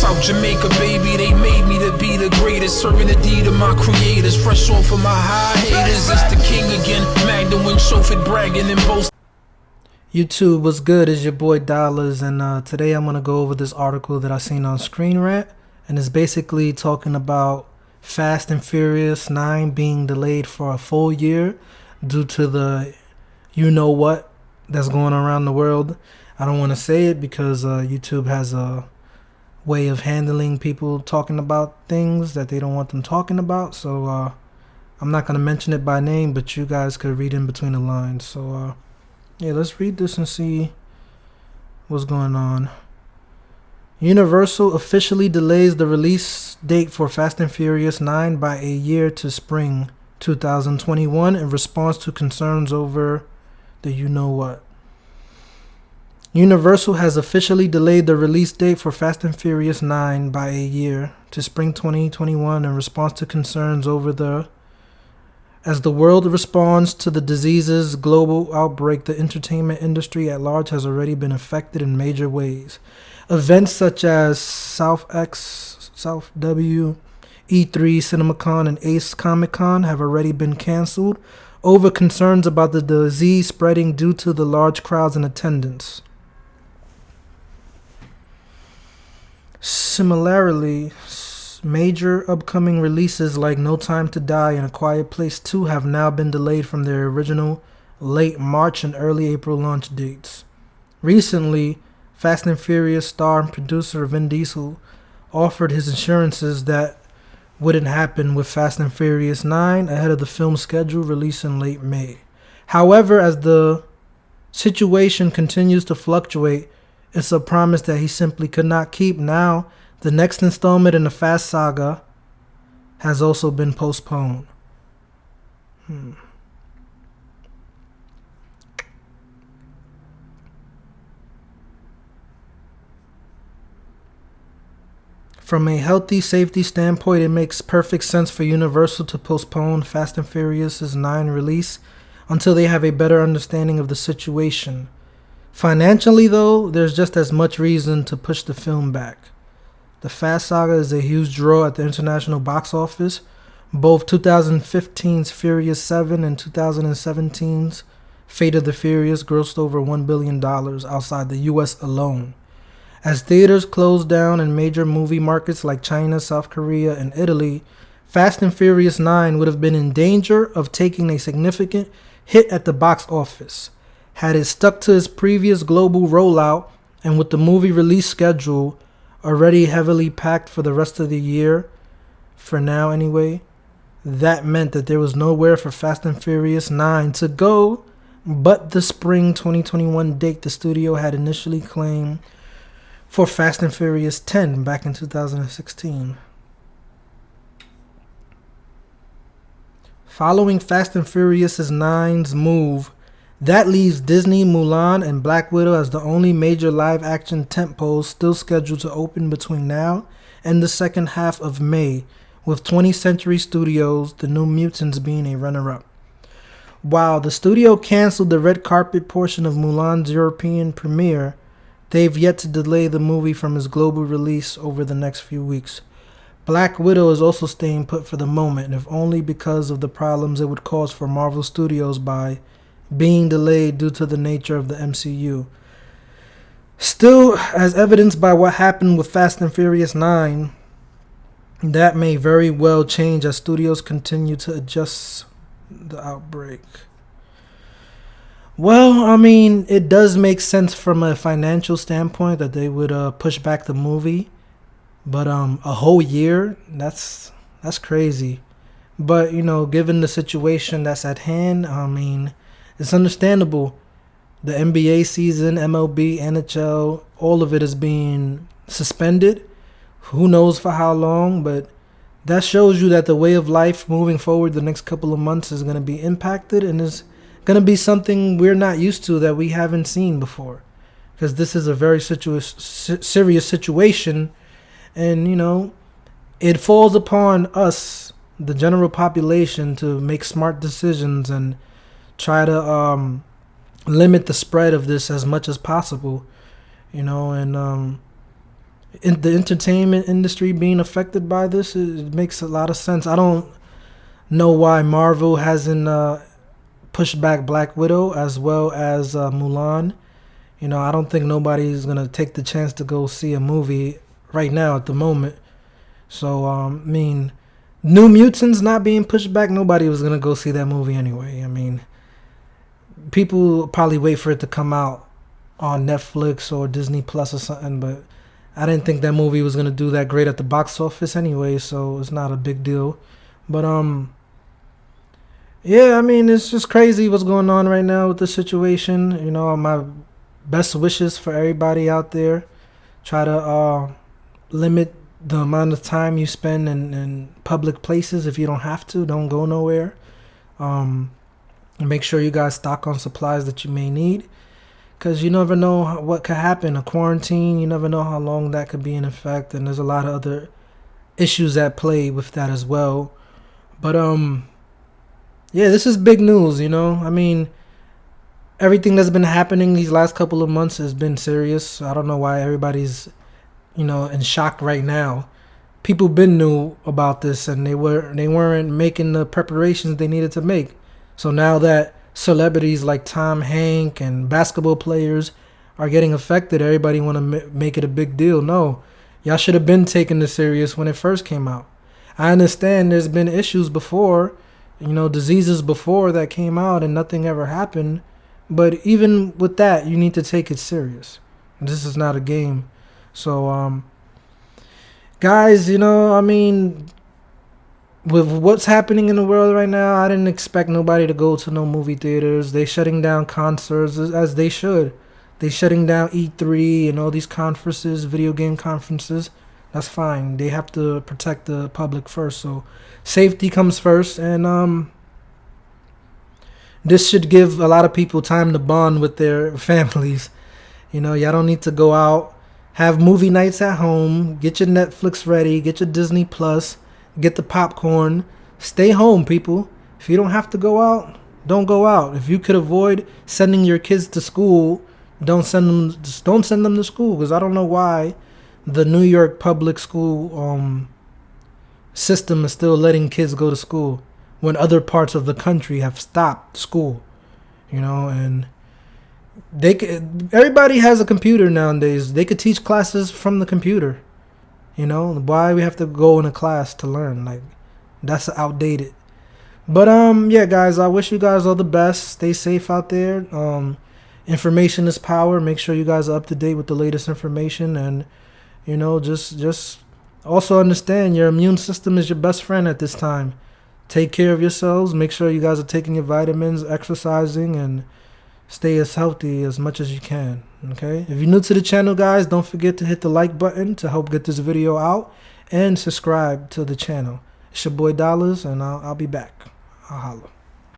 South Jamaica, baby, they made me to be the greatest. Serving the deed of my creators. Fresh off of my high haters. It's the king again. Magdalene, chauffeured, bragging and boasting. YouTube, what's good? It's your boy Dollars, and today I'm gonna go over this article that I seen on Screen Rant, and it's basically talking about Fast and Furious 9 being delayed for a full year due to the you-know-what that's going around the world. I don't want to say it because YouTube has a way of handling people talking about things that they don't want them talking about. So I'm not going to mention it by name, but you guys could read in between the lines. So yeah, let's read this and see what's going on. Universal officially delays the release date for Fast and Furious 9 by a year to spring 2021 in response to concerns over the you-know-what. Universal has officially delayed the release date for Fast and Furious 9 by a year to spring 2021 in response to concerns over as the world responds to the disease's global outbreak. The entertainment industry at large has already been affected in major ways. Events such as South W, E3, CinemaCon, and Ace Comic Con have already been canceled over concerns about the disease spreading due to the large crowds in attendance. Similarly, major upcoming releases like No Time to Die and A Quiet Place 2 have now been delayed from their original late March and early April launch dates. Recently, Fast and Furious star and producer Vin Diesel offered his assurances that wouldn't happen with Fast and Furious 9 ahead of the film's scheduled release in late May. However, as the situation continues to fluctuate, it's a promise that he simply could not keep. Now, the next installment in the Fast saga has also been postponed. From a healthy safety standpoint, it makes perfect sense for Universal to postpone Fast and Furious' 9 release until they have a better understanding of the situation. Financially, though, there's just as much reason to push the film back. The Fast saga is a huge draw at the international box office. Both 2015's Furious 7 and 2017's Fate of the Furious grossed over $1 billion outside the US alone. As theaters closed down in major movie markets like China, South Korea, and Italy, Fast and Furious 9 would have been in danger of taking a significant hit at the box office. Had it stuck to its previous global rollout, and with the movie release schedule already heavily packed for the rest of the year, for now anyway, that meant that there was nowhere for Fast and Furious 9 to go but the spring 2021 date the studio had initially claimed for Fast and Furious 10 back in 2016. Following Fast and Furious 9's move, that leaves Disney, Mulan, and Black Widow as the only major live-action tentpoles still scheduled to open between now and the second half of May, with 20th Century Studios' The New Mutants being a runner-up. While the studio canceled the red carpet portion of Mulan's European premiere, they've yet to delay the movie from its global release over the next few weeks. Black Widow is also staying put for the moment, if only because of the problems it would cause for Marvel Studios by being delayed due to the nature of the MCU. Still, as evidenced by what happened with Fast and Furious 9, that may very well change as studios continue to adjust the outbreak. Well, I mean, it does make sense from a financial standpoint that they would push back the movie, but a whole year, that's crazy. But, you know, given the situation that's at hand, I mean, it's understandable. The NBA season, MLB, NHL, all of it is being suspended. Who knows for how long, but that shows you that the way of life moving forward the next couple of months is going to be impacted, and is going to be something we're not used to, that we haven't seen before. Because this is a very serious situation, and, you know, it falls upon us, the general population, to make smart decisions and try to limit the spread of this as much as possible, you know. And in the entertainment industry being affected by this, it makes a lot of sense. I don't know why Marvel hasn't pushed back Black Widow as well as Mulan. You know, I don't think nobody's gonna take the chance to go see a movie right now at the moment. So I mean, New Mutants not being pushed back, nobody was gonna go see that movie anyway. I mean, people probably wait for it to come out on Netflix or Disney Plus or something, but I didn't think that movie was gonna do that great at the box office anyway, so it's not a big deal. But yeah, I mean, it's just crazy what's going on right now with the situation. You know, my best wishes for everybody out there. Try to limit the amount of time you spend in public places. If you don't have to, don't go nowhere. Make sure you guys stock on supplies that you may need, because you never know what could happen. A quarantine, you never know how long that could be in effect, and there's a lot of other issues at play with that as well. But yeah, this is big news, you know. I mean, everything that's been happening these last couple of months has been serious. I don't know why everybody's, you know, in shock right now. People been knew about this, and they weren't making the preparations they needed to make. So now that celebrities like Tom Hanks and basketball players are getting affected, everybody want to make it a big deal. No, y'all should have been taking this serious when it first came out. I understand there's been issues before, you know, diseases before that came out and nothing ever happened. But even with that, you need to take it serious. This is not a game. So, guys, you know, I mean, with what's happening in the world right now, I didn't expect nobody to go to no movie theaters. They shutting down concerts as they should. They shutting down E3 and all these conferences, video game conferences. That's fine. They have to protect the public first. So safety comes first, and this should give a lot of people time to bond with their families. You know, y'all don't need to go out. Have movie nights at home. Get your Netflix ready. Get your Disney Plus. Get the popcorn. Stay home, people. If you don't have to go out, don't go out. If you could avoid sending your kids to school, don't send them. Just don't send them to school, because I don't know why the New York public school system is still letting kids go to school when other parts of the country have stopped school. You know, and everybody has a computer nowadays. They could teach classes from the computer. You know, why we have to go in a class to learn? Like, that's outdated. But yeah, guys, I wish you guys all the best. Stay safe out there. Information is power. Make sure you guys are up to date with the latest information, and you know, just also understand your immune system is your best friend at this time. Take care of yourselves. Make sure you guys are taking your vitamins, exercising, and stay as healthy as much as you can. Okay, if you're new to the channel, guys, don't forget to hit the like button to help get this video out, and subscribe to the channel. It's your boy Dollars, and I'll be back. I'll holla.